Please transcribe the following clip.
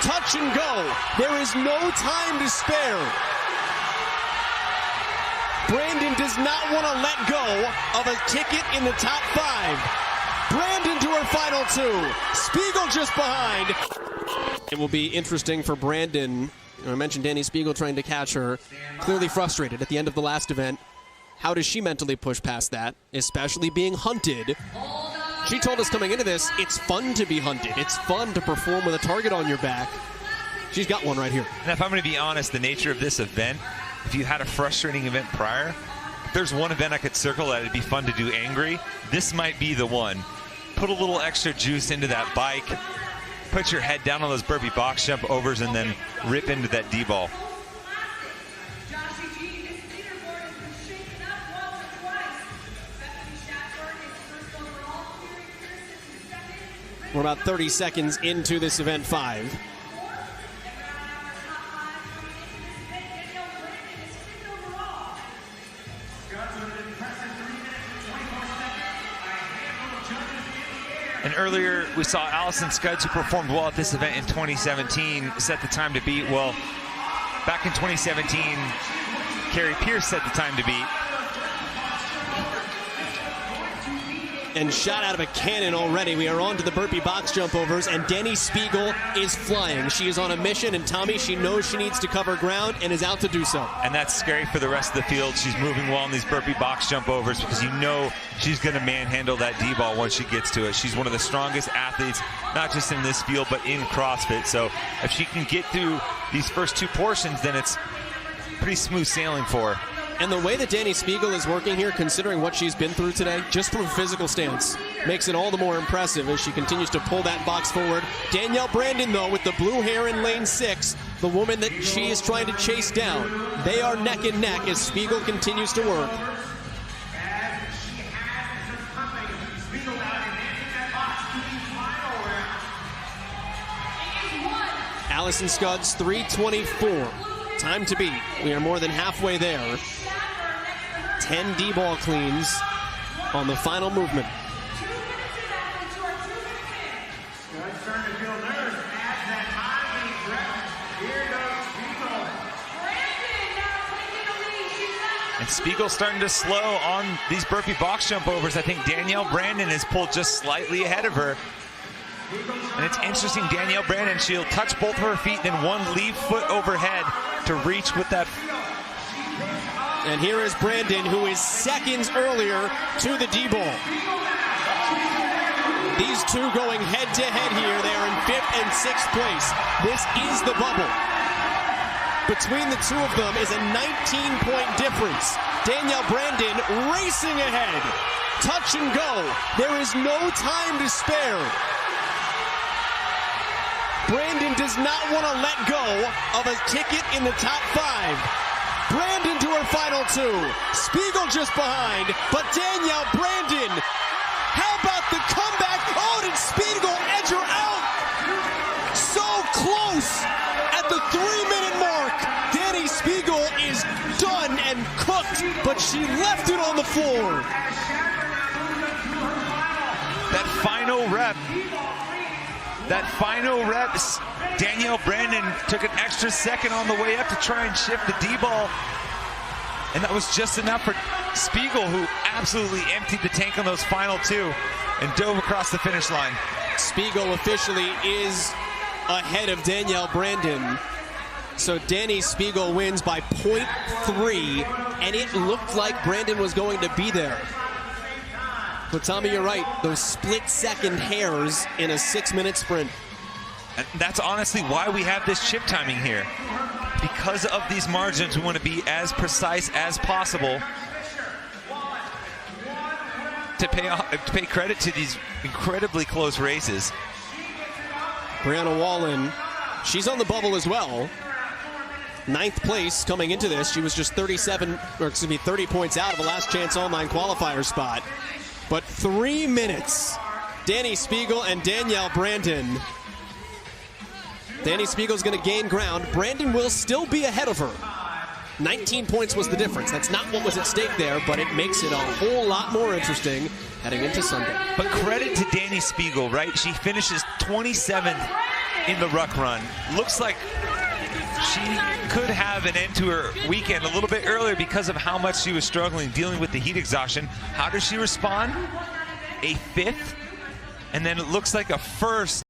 touch and go. There is no time to spare. Brandon does not want to let go of a ticket in the top 5. Brandon to her final 2. Spiegel just behind. It will be interesting for Brandon. I mentioned Danny Spiegel trying to catch her. Clearly frustrated at the end of the last event. How does she mentally push past that, especially being hunted? She told us coming into this, it's fun to be hunted. It's fun to perform with a target on your back. She's got one right here. And if I'm going to be honest, the nature of this event, if you had a frustrating event prior, if there's one event I could circle that it'd be fun to do angry, this might be the one. Put a little extra juice into that bike, put your head down on those burpee box jump overs, and then rip into that D-ball. We're about 30 seconds into this event 5. And earlier we saw Allison Scudds, who performed well at this event in 2017, set the time to beat. Well, back in 2017, Carrie Pierce set the time to beat. And shot out of a cannon already. We are on to the burpee box jump overs, and Danny Spiegel is flying. She is on a mission, and Tommy, she knows she needs to cover ground and is out to do so. And that's scary for the rest of the field. She's moving well in these burpee box jump overs because you know she's going to manhandle that D-ball once she gets to it. She's one of the strongest athletes, not just in this field, but in CrossFit. So if she can get through these first 2 portions, then it's pretty smooth sailing for her. And the way that Danny Spiegel is working here, considering what she's been through today, just from a physical stance, makes it all the more impressive as she continues to pull that box forward. Danielle Brandon, though, with the blue hair in lane 6, the woman that she is trying to chase down. They are neck and neck as Spiegel continues to work. Allison Scudds, 3:24. Time to beat. We are more than halfway there. 10 D-ball cleans on the final movement. And Spiegel starting to slow on these burpee box jump overs. I think Danielle Brandon is pulled just slightly ahead of her. And it's interesting, Danielle Brandon, she'll touch both her feet, then one leave foot overhead to reach with that. And here is Brandon, who is seconds earlier to the D-ball. These two going head-to-head here. They are in 5th and 6th place. This is the bubble. Between the two of them is a 19-point difference. Danielle Brandon racing ahead. Touch and go. There is no time to spare. Brandon does not want to let go of a ticket in the top 5. Brandon to her final 2. Spiegel just behind, but Danielle Brandon, how about the comeback? Oh, did Spiegel edge her out? So close at the 3-minute mark. Danny Spiegel is done and cooked, but she left it on the floor. That final rep. Danielle Brandon took an extra second on the way up to try and shift the D-ball. And that was just enough for Spiegel, who absolutely emptied the tank on those final 2 and dove across the finish line. Spiegel officially is ahead of Danielle Brandon. So Danny Spiegel wins by 0.3, and it looked like Brandon was going to be there. But Tommy, you're right. Those split-second hairs in a 6-minute sprint. And that's honestly why we have this chip timing here. Because of these margins, we want to be as precise as possible to pay credit to these incredibly close races. Brianna Wallen, she's on the bubble as well. 9th place coming into this. She was just 30 points out of the last chance online qualifier spot. But 3 minutes. Danny Spiegel and Danielle Brandon. Danny Spiegel's going to gain ground. Brandon will still be ahead of her. 19 points was the difference. That's not what was at stake there, but it makes it a whole lot more interesting heading into Sunday. But credit to Danny Spiegel, right? She finishes 27th in the ruck run. Looks like she could have an end to her weekend a little bit earlier because of how much she was struggling dealing with the heat exhaustion. How does she respond? A 5th, and then it looks like a 1st.